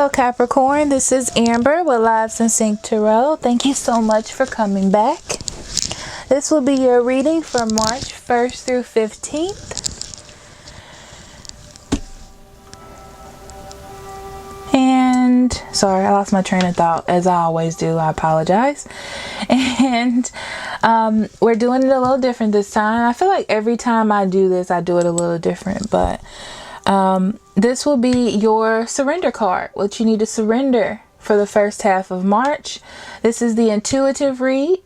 Hello Capricorn, this is Amber with Lives in Sync Tarot. Thank you so much for coming back. This will be your reading for March 1st through 15th. And sorry, I lost my train of thought as I always do. I apologize. And we're doing it a little different this time. I feel like every time I do this, I do it a little different, but this will be your surrender card, what you need to surrender for the first half of March. This is the intuitive read.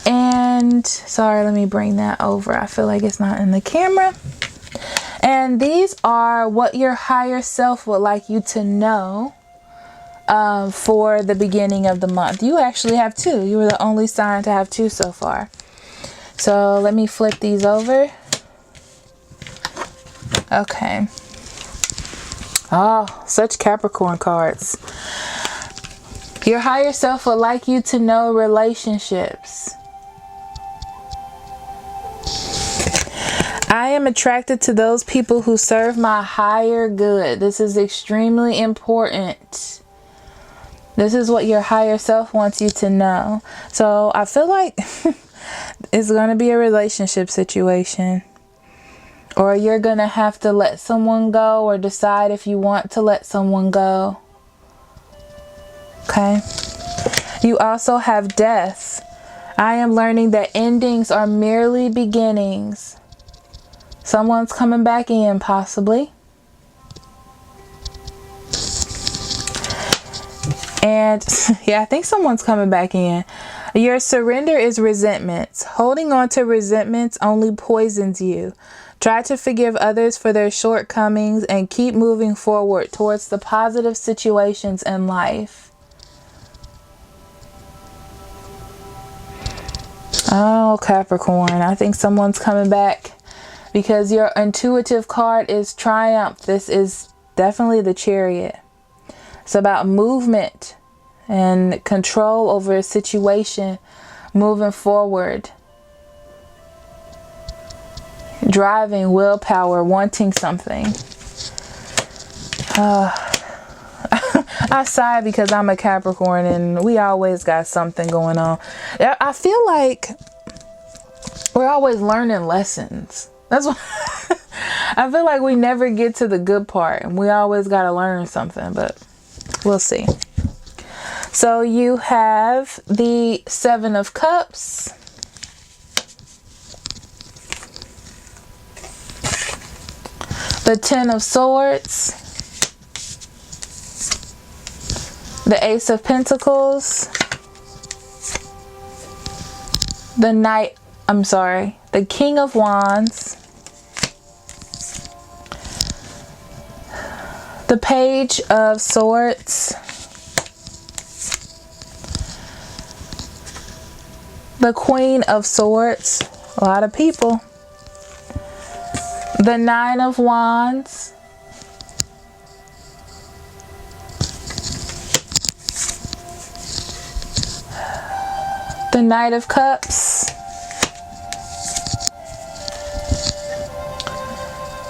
And sorry, let me bring that over. I feel like it's not in the camera. And these are what your higher self would like you to know for the beginning of the month. You actually have two. You were the only sign to have two so far. So let me flip these over. Okay. Oh, such Capricorn cards. Your higher self would like you to know relationships. I am attracted to those people who serve my higher good. This is extremely important. This is what your higher self wants you to know. So I feel like it's going to be a relationship situation. Or you're going to have to let someone go or decide if you want to let someone go. Okay. You also have death. I am learning that endings are merely beginnings. Someone's coming back in, possibly. And yeah, I think someone's coming back in. Your surrender is resentments. Holding on to resentments only poisons you. Try to forgive others for their shortcomings and keep moving forward towards the positive situations in life. Oh, Capricorn, I think someone's coming back because your intuitive card is triumph. This is definitely the Chariot. It's about movement and control over a situation, moving forward. Driving, willpower, wanting something. I sigh because I'm a Capricorn and we always got something going on. I feel like we're always learning lessons. That's what I feel like we never get to the good part and we always got to learn something, but we'll see. So you have the Seven of Cups. The Ten of Swords, the Ace of Pentacles, the King of Wands, the Page of Swords, the Queen of Swords, a lot of people. The Nine of Wands, the Knight of Cups,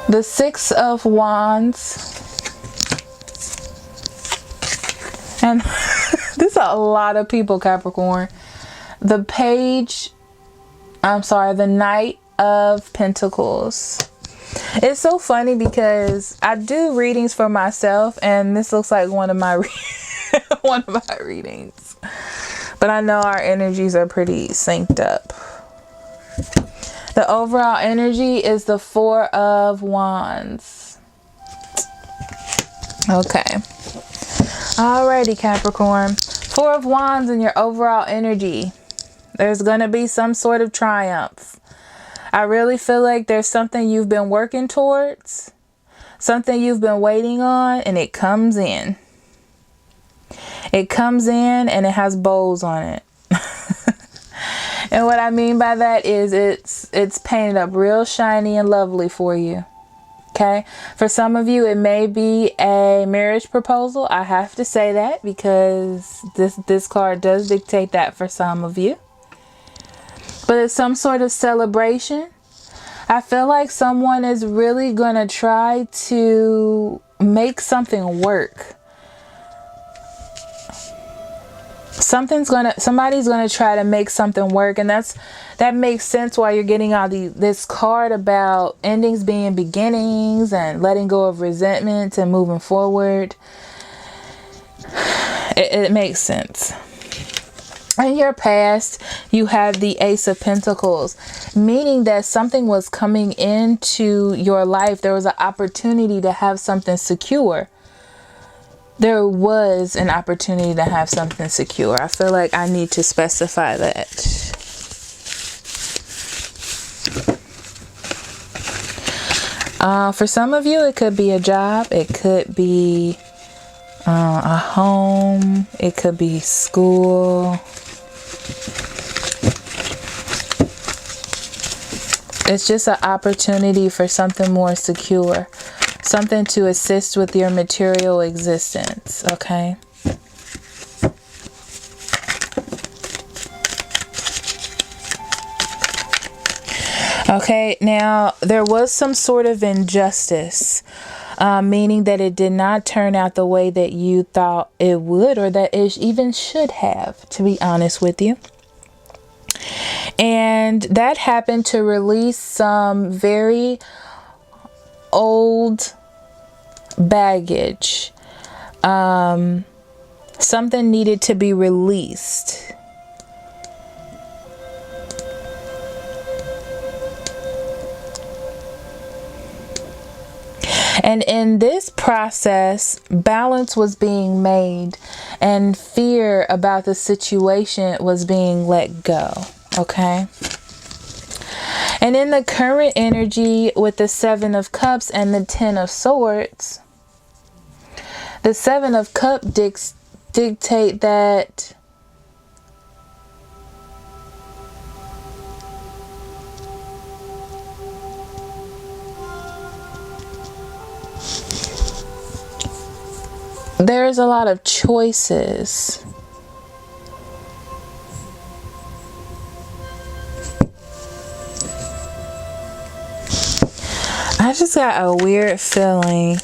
the Six of Wands, and this is a lot of people, Capricorn. The Knight of Pentacles. It's so funny because I do readings for myself and this looks like one of my readings. But I know our energies are pretty synced up. The overall energy is the Four of Wands. Okay. Alrighty, Capricorn. Four of Wands in your overall energy. There's going to be some sort of triumph. I really feel like there's something you've been working towards, something you've been waiting on, and it comes in. It comes in and it has bows on it. And what I mean by that is it's painted up real shiny and lovely for you. Okay? For some of you, it may be a marriage proposal. I have to say that because this card does dictate that for some of you. But it's some sort of celebration. I feel like someone is really going to try to make something work. Somebody's gonna try to make something work, and that makes sense why you're getting all this card about endings being beginnings and letting go of resentment and moving forward. It makes sense. In your past, you have the Ace of Pentacles, meaning that something was coming into your life. There was an opportunity to have something secure. There was an opportunity to have something secure. I feel like I need to specify that. For some of you, it could be a job. It could be a home. It could be school. It's just an opportunity for something more secure. Something to assist with your material existence, okay? Okay, now there was some sort of injustice, meaning that it did not turn out the way that you thought it would, or that it even should have, to be honest with you. And that happened to release some very old baggage. Something needed to be released. And in this process, balance was being made and fear about the situation was being let go. Okay. And in the current energy with the Seven of Cups and the Ten of Swords, the Seven of Cups dictate that there's a lot of choices. I just got a weird feeling.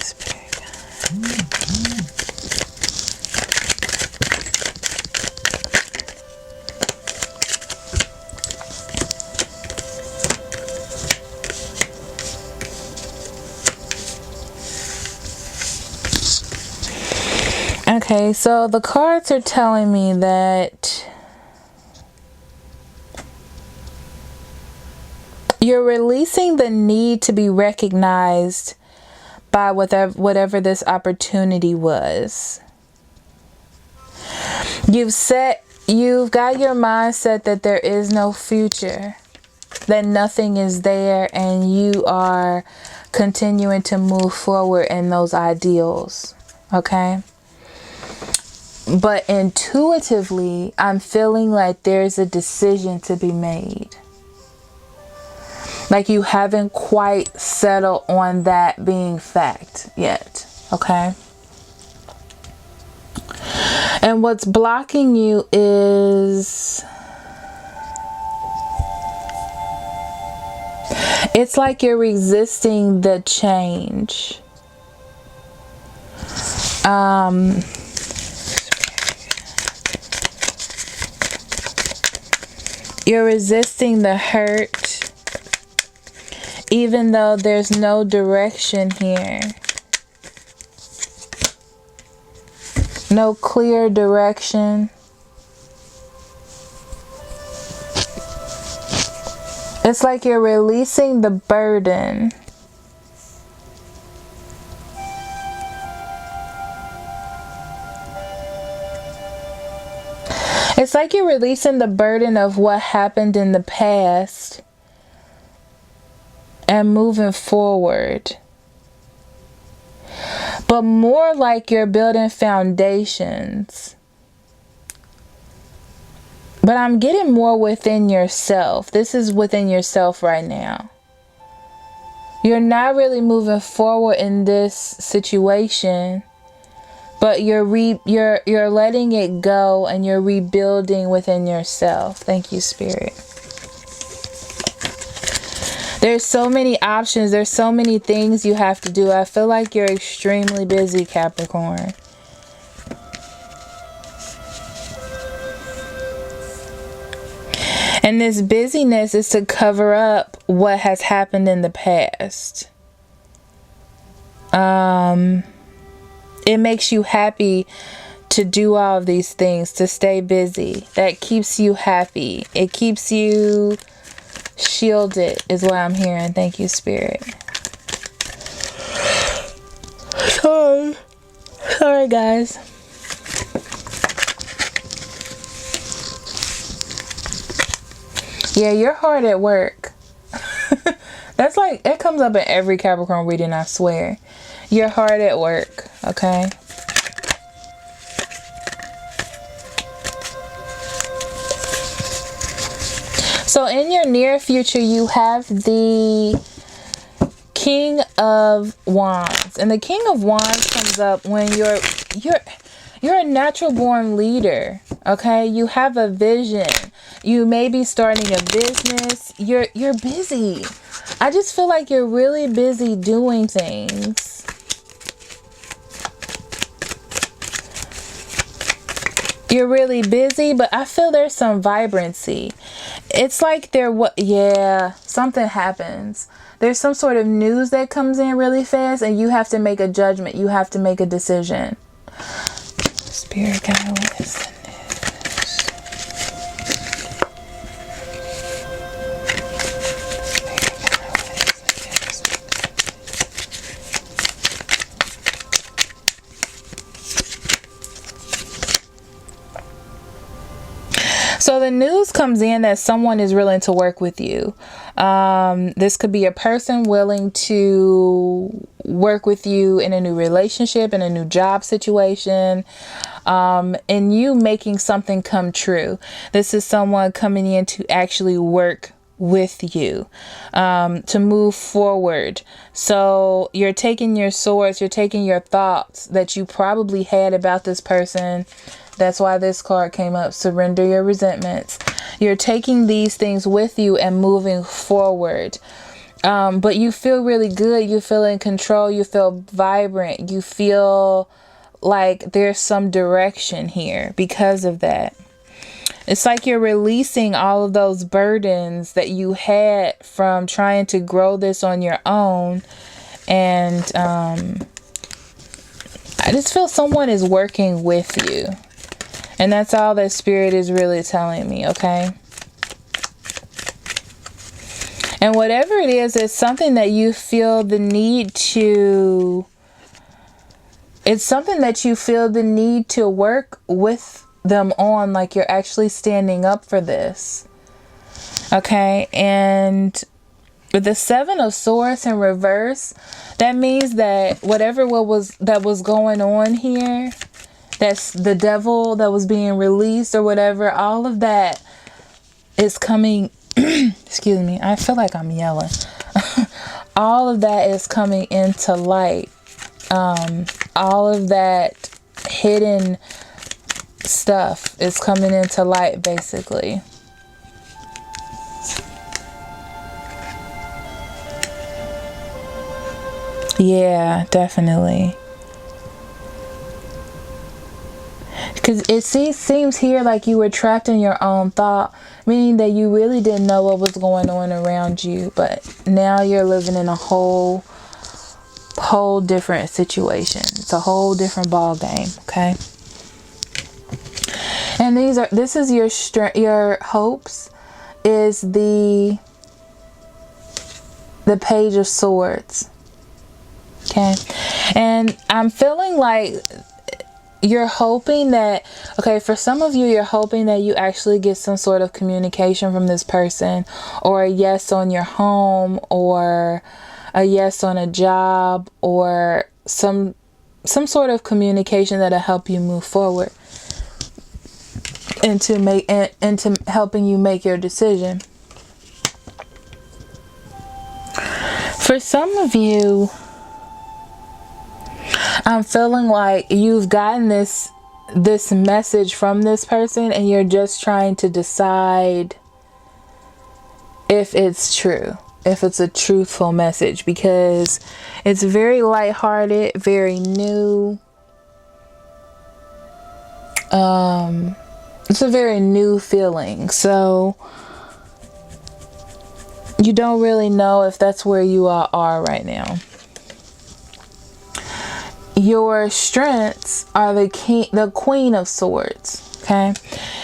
Okay, so the cards are telling me that you're releasing the need to be recognized by whatever this opportunity was. You've got your mindset that there is no future, that nothing is there, and you are continuing to move forward in those ideals, okay? But intuitively, I'm feeling like there's a decision to be made. Like you haven't quite settled on that being fact yet, okay? And what's blocking you is, it's like you're resisting the change. You're resisting the hurt. Even though there's no direction here. No clear direction. It's like you're releasing the burden. It's like you're releasing the burden of what happened in the past and moving forward. But more like you're building foundations. But I'm getting more within yourself. This is within yourself right now. You're not really moving forward in this situation, but you're letting it go and you're rebuilding within yourself. Thank you, Spirit. There's so many options. There's so many things you have to do. I feel like you're extremely busy, Capricorn. And this busyness is to cover up what has happened in the past. It makes you happy to do all of these things, to stay busy. That keeps you happy. It keeps you shielded, is what I'm hearing. Thank you, Spirit. Sorry, guys. Yeah, you're hard at work. That's like, it comes up in every Capricorn reading, I swear. You're hard at work, okay? So in your near future, you have the King of Wands. And the King of Wands comes up when you're a natural born leader, okay? You have a vision. You may be starting a business. You're busy. I just feel like you're really busy doing things. You're really busy, but I feel there's some vibrancy. It's like something happens. There's some sort of news that comes in really fast and you have to make a judgment. You have to make a decision. Spirit guide, what is the news? So the news comes in that someone is willing to work with you. This could be a person willing to work with you in a new relationship, in a new job situation, and you making something come true. This is someone coming in to actually work with you, to move forward. So you're taking your swords, you're taking your thoughts that you probably had about this person. That's why this card came up. Surrender your resentments. You're taking these things with you and moving forward. But you feel really good. You feel in control. You feel vibrant. You feel like there's some direction here because of that. It's like you're releasing all of those burdens that you had from trying to grow this on your own. And I just feel someone is working with you. And that's all that Spirit is really telling me, okay? And whatever it is, it's something that you feel the need to... It's something that you feel the need to work with them on, like you're actually standing up for this. Okay? And with the Seven of Swords in reverse, that means that whatever that was going on here... That's the devil that was being released or whatever. All of that is coming. Excuse me. I feel like I'm yelling. All of that is coming into light. All of that hidden stuff is coming into light, basically. Yeah, definitely. Because it seems here like you were trapped in your own thought, meaning that you really didn't know what was going on around you. But now you're living in a whole different situation. It's a whole different ball game, okay? And this is your hopes is the Page of Swords. Okay? And I'm feeling like you're hoping that, okay, for some of you, you're hoping that you actually get some sort of communication from this person, or a yes on your home, or a yes on a job, or some sort of communication that'll help you move forward into helping you make your decision. For some of you, I'm feeling like you've gotten this message from this person and you're just trying to decide if it's true, if it's a truthful message, because it's very lighthearted, very new. It's a very new feeling. So you don't really know if that's where you all are right now. Your strengths are the Queen of Swords. Okay.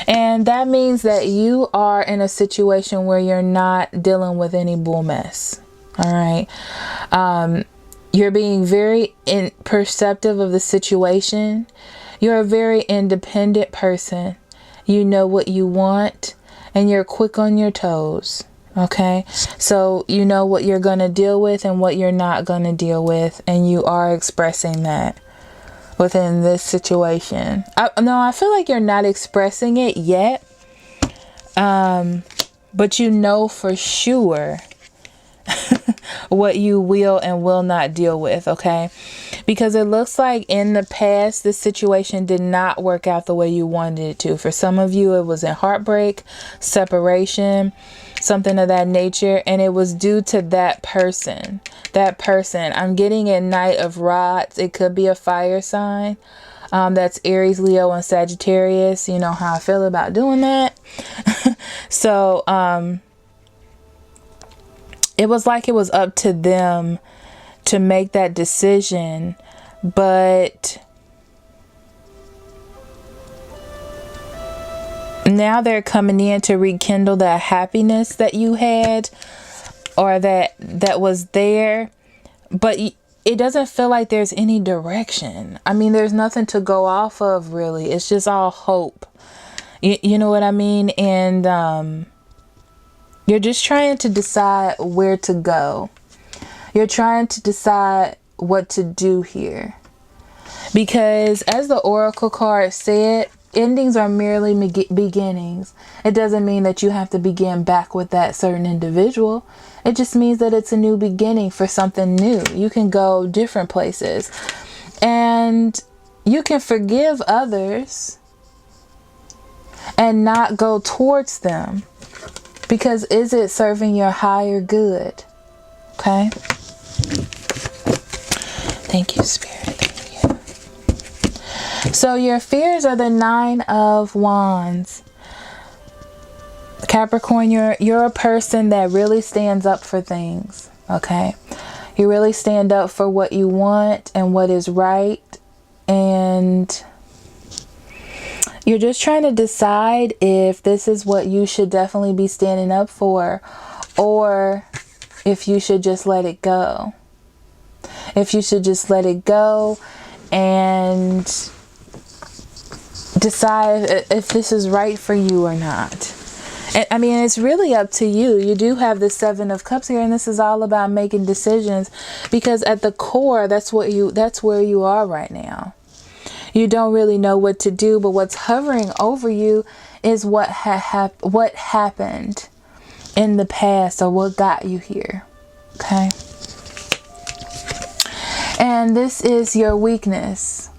And that means that you are in a situation where you're not dealing with any bull mess. All right. You're being very perceptive of the situation. You're a very independent person. You know what you want and you're quick on your toes. Okay. So you know what you're going to deal with and what you're not going to deal with. And you are expressing that within this situation. No, I feel like you're not expressing it yet. But you know for sure what you will and will not deal with. Okay. Because it looks like in the past, this situation did not work out the way you wanted it to. For some of you, it was in heartbreak, separation, something of that nature. And it was due to that person. I'm getting a Knight of Rods. It could be a fire sign. That's Aries, Leo, and Sagittarius. You know how I feel about doing that. So, it was like it was up to them to make that decision, but now they're coming in to rekindle that happiness that you had, or that was there, but it doesn't feel like there's any direction. I mean, there's nothing to go off of, really. It's just all hope. You know what I mean? And you're just trying to decide where to go. You're trying to decide what to do here. Because as the Oracle card said, endings are merely beginnings. It doesn't mean that you have to begin back with that certain individual. It just means that it's a new beginning for something new. You can go different places. And you can forgive others and not go towards them. Because is it serving your higher good? Okay. Thank you, Spirit. Thank you. So your fears are the 9 of Wands. Capricorn, you're a person that really stands up for things. Okay. You really stand up for what you want and what is right. And you're just trying to decide if this is what you should definitely be standing up for, or if you should just let it go. If you should just let it go and decide if this is right for you or not. And, I mean, it's really up to you. You do have the 7 of Cups here, and this is all about making decisions, because at the core, that's where you are right now. You don't really know what to do, but what's hovering over you is what happened in the past, or what got you here. Okay. And this is your weakness.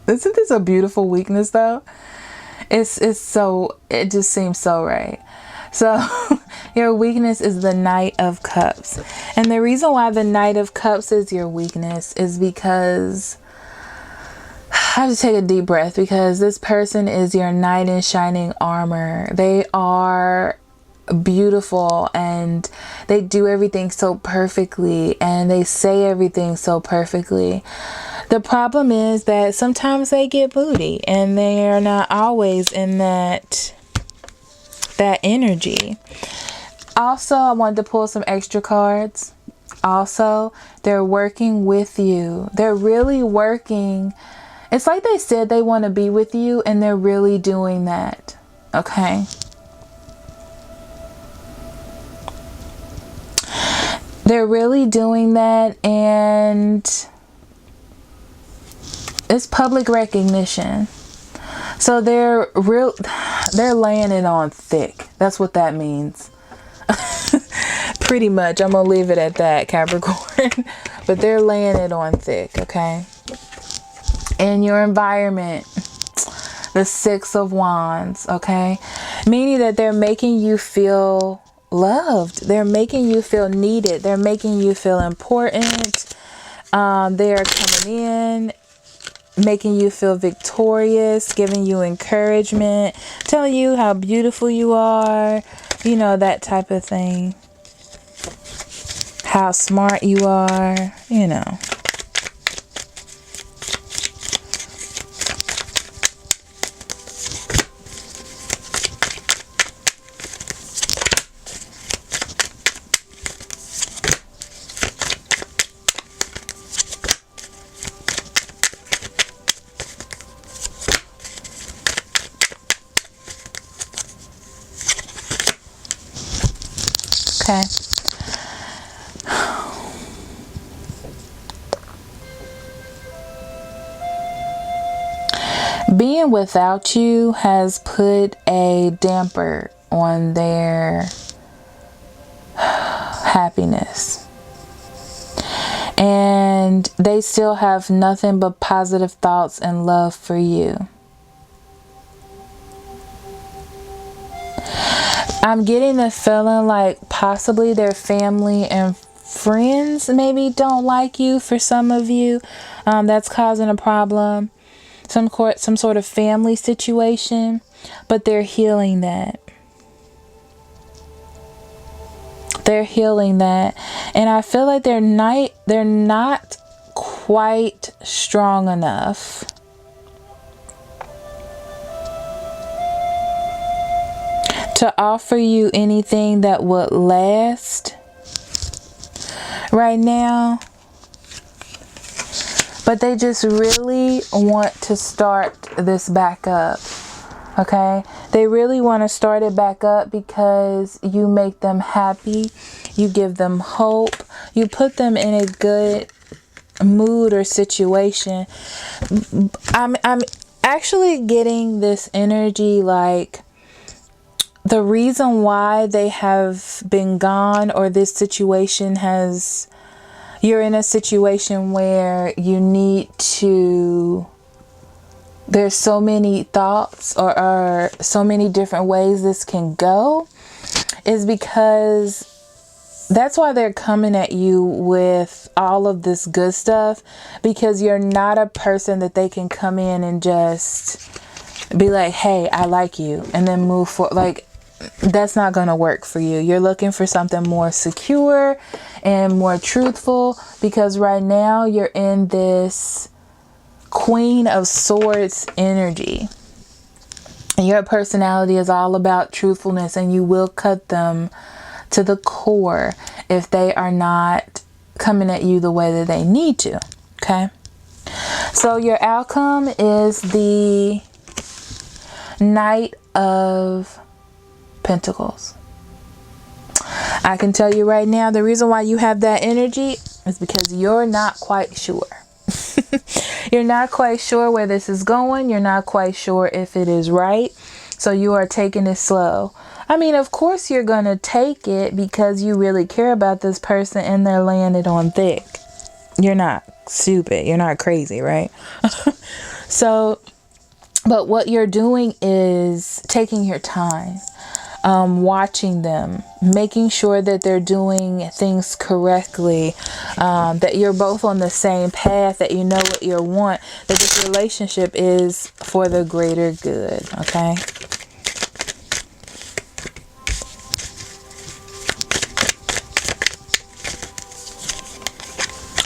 Isn't this a beautiful weakness though? It just seems so right. So your weakness is the Knight of Cups. And the reason why the Knight of Cups is your weakness is because I have to take a deep breath, because this person is your knight in shining armor. They are beautiful and they do everything so perfectly and they say everything so perfectly. The problem is that sometimes they get moody and they are not always in that energy. Also, I wanted to pull some extra cards. Also, they're working with you. They're really working. It's like they said they want to be with you, and they're really doing that. Okay. They're really doing that, and it's public recognition. So they're laying it on thick. That's what that means. Pretty much. I'm going to leave it at that, Capricorn. But they're laying it on thick, okay? In your environment, the 6 of Wands, okay? Meaning that they're making you feel loved. They're making you feel needed. They're making you feel important. They're coming in, making you feel victorious, giving you encouragement, telling you how beautiful you are, you know, that type of thing. How smart you are, you know. Okay. Being without you has put a damper on their happiness. And they still have nothing but positive thoughts and love for you. I'm getting the feeling like possibly their family and friends maybe don't like you for some of you. That's causing a problem. Some sort of family situation, but they're healing that. They're healing that. And I feel like they're not quite strong enough to offer you anything that would last right now. But they just really want to start this back up. Okay? They really want to start it back up because you make them happy. You give them hope. You put them in a good mood or situation. I'm actually getting this energy like the reason why they have been gone, or this situation has, you're in a situation where you need to, there's so many thoughts or so many different ways this can go, is because that's why they're coming at you with all of this good stuff, because you're not a person that they can come in and just be like, hey, I like you, and then move forward. Like, that's not going to work for you. You're looking for something more secure and more truthful, because right now you're in this Queen of Swords energy. And your personality is all about truthfulness, and you will cut them to the core if they are not coming at you the way that they need to. Okay? So your outcome is the Knight of Pentacles. I can tell you right now, the reason why you have that energy is because you're not quite sure. You're not quite sure where this is going. You're not quite sure if it is right. So you are taking it slow. I mean, of course you're going to take it because you really care about this person and they're laying it on thick. You're not stupid. You're not crazy, right? So, but what you're doing is taking your time. Watching them, making sure that they're doing things correctly, that you're both on the same path, that you know what you want, that this relationship is for the greater good. Okay.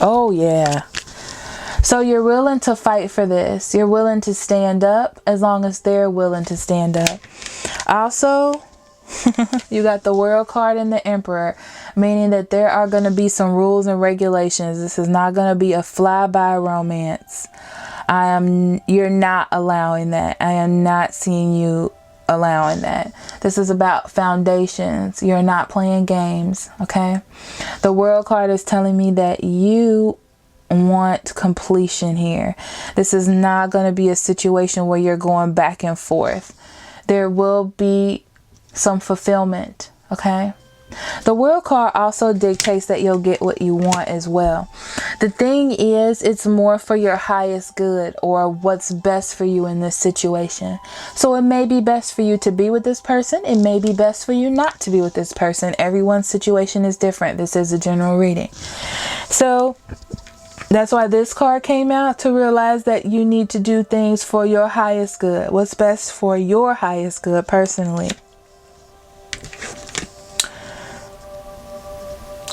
Oh yeah. So you're willing to fight for this. You're willing to stand up as long as they're willing to stand up. Also, you got the World card and the Emperor, meaning that there are going to be some rules and regulations. This is not going to be a flyby romance. You're not allowing that. I am not seeing you allowing that. This is about foundations. You're not playing games, okay? The World card is telling me that you want completion here. This is not going to be a situation where you're going back and forth. There will be some fulfillment, okay? The World card also dictates that you'll get what you want as well. The thing is, it's more for your highest good or what's best for you in this situation. So it may be best for you to be with this person. It may be best for you not to be with this person. Everyone's situation is different. This is a general reading. So that's why this card came out, to realize that you need to do things for your highest good. What's best for your highest good personally.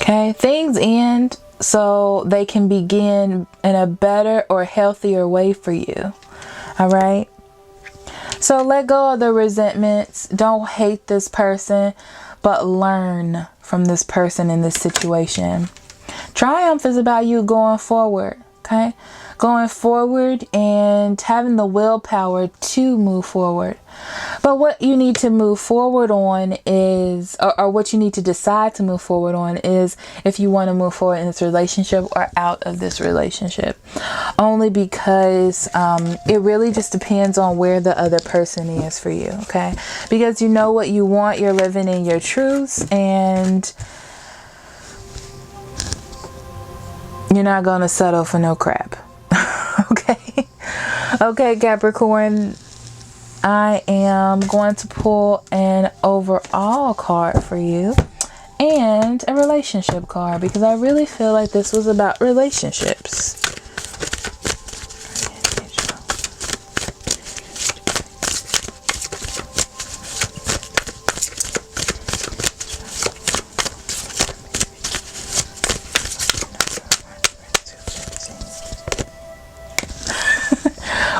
Okay, things end so they can begin in a better or healthier way for you. All right. So let go of the resentments. Don't hate this person, but learn from this person in this situation. Triumph is about you going forward. Okay, going forward and having the willpower to move forward. But what you need to move forward on is, or what you need to decide to move forward on is if you want to move forward in this relationship or out of this relationship. Only because it really just depends on where the other person is for you. Okay, because you know what you want, you're living in your truths, and you're not going to settle for no crap. Okay. Okay, Capricorn. I am going to pull an overall card for you and a relationship card, because I really feel like this was about relationships.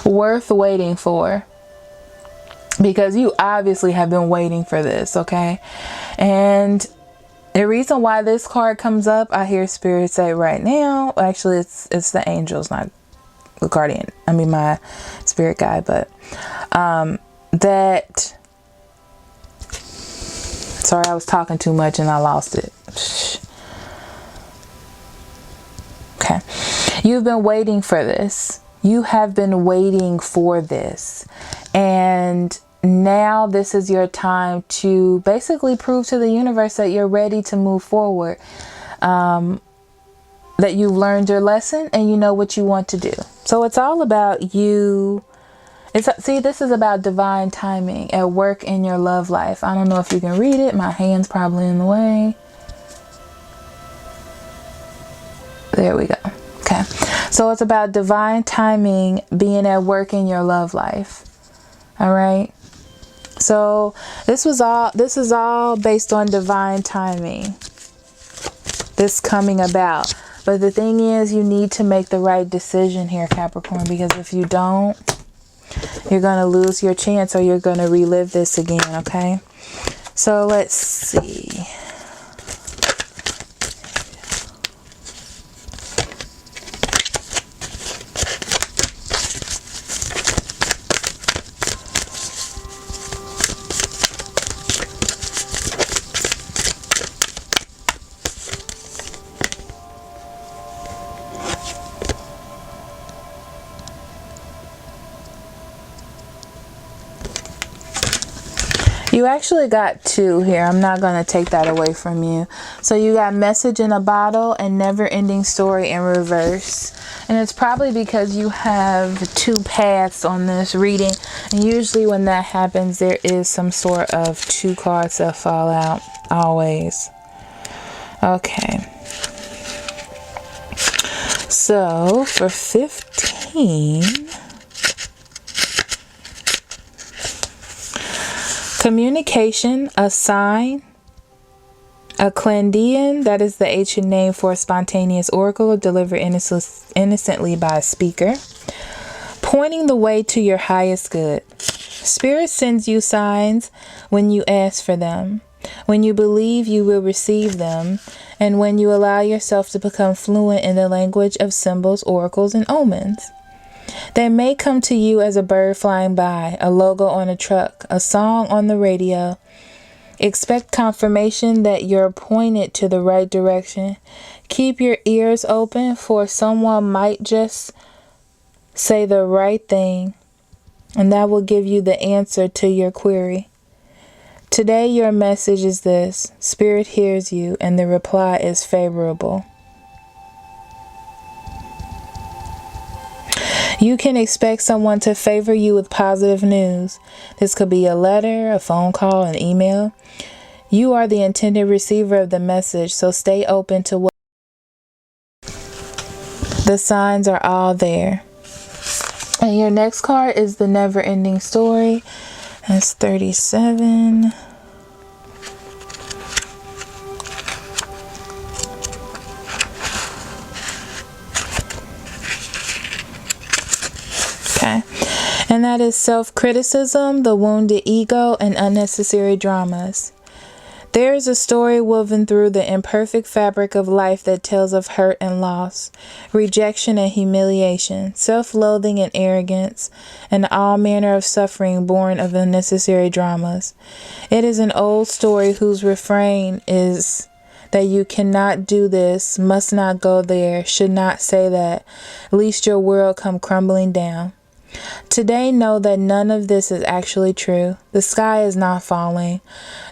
Worth waiting for, because you obviously have been waiting for this. Okay, and the reason why this card comes up, I hear Spirit say right now, actually it's the angels, not the guardian, I mean my spirit guide, but that, sorry, I was talking too much and I lost it. Okay, you've been waiting for this. You have been waiting for this, and now this is your time to basically prove to the universe that you're ready to move forward, that you've learned your lesson and you know what you want to do. So it's all about you. See, this is about divine timing at work in your love life. I don't know if you can read it. My hand's probably in the way. There we go. Okay, so it's about divine timing being at work in your love life. All right. So this is all based on divine timing, this coming about. But the thing is, you need to make the right decision here, Capricorn, because if you don't, you're going to lose your chance, or you're going to relive this again. Okay. So let's see. You actually got two here. I'm not going to take that away from you. So you got message in a bottle and never ending story in reverse. And it's probably because you have two paths on this reading. And usually when that happens, there is some sort of two cards that fall out. Always. Okay. So for 15... communication, a sign, a Clendian, that is the ancient name for a spontaneous oracle delivered innocently by a speaker, pointing the way to your highest good. Spirit sends you signs when you ask for them, when you believe you will receive them, and when you allow yourself to become fluent in the language of symbols, oracles, and omens. They may come to you as a bird flying by, a logo on a truck, a song on the radio. Expect confirmation that you're pointed to the right direction. Keep your ears open, for someone might just say the right thing, and that will give you the answer to your query. Today your message is this: Spirit hears you and the reply is favorable. You can expect someone to favor you with positive news. This could be a letter, a phone call, an email. You are the intended receiver of the message, so stay open to what the signs are all there. And your next card is the never-ending story. That's 37. Okay. And that is self-criticism, the wounded ego, and unnecessary dramas. There is a story woven through the imperfect fabric of life that tells of hurt and loss, rejection and humiliation, self-loathing and arrogance, and all manner of suffering born of unnecessary dramas. It is an old story whose refrain is that you cannot do this, must not go there, should not say that, lest your world come crumbling down. Today, know that none of this is actually true. The sky is not falling.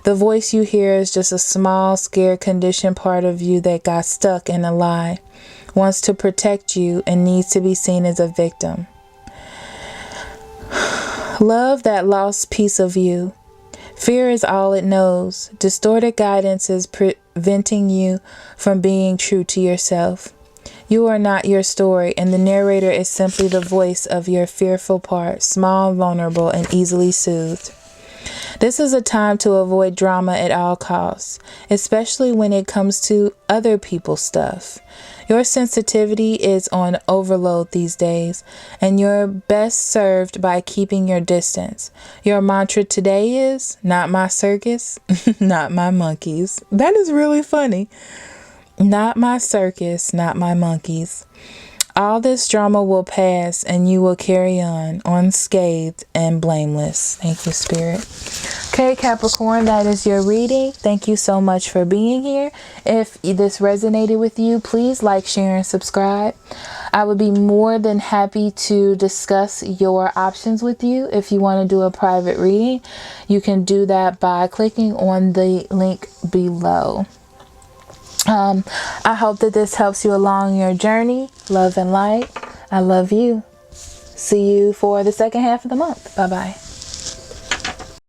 The voice you hear is just a small, scared, conditioned part of you that got stuck in a lie, wants to protect you, and needs to be seen as a victim. Love that lost piece of you. Fear is all it knows. Distorted guidance is preventing you from being true to yourself. You are not your story, and the narrator is simply the voice of your fearful part, small, vulnerable, and easily soothed. This is a time to avoid drama at all costs, especially when it comes to other people's stuff. Your sensitivity is on overload these days, and you're best served by keeping your distance. Your mantra today is, not my circus, not my monkeys. That is really funny. Not my circus, not my monkeys. All this drama will pass and you will carry on unscathed and blameless. Thank you, Spirit. Okay, Capricorn, that is your reading. Thank you so much for being here. If this resonated with you, please like, share, and subscribe. I would be more than happy to discuss your options with you. If you want to do a private reading, you can do that by clicking on the link below. I hope that this helps you along your journey. Love and light. I love you. See you for the second half of the month. Bye-bye.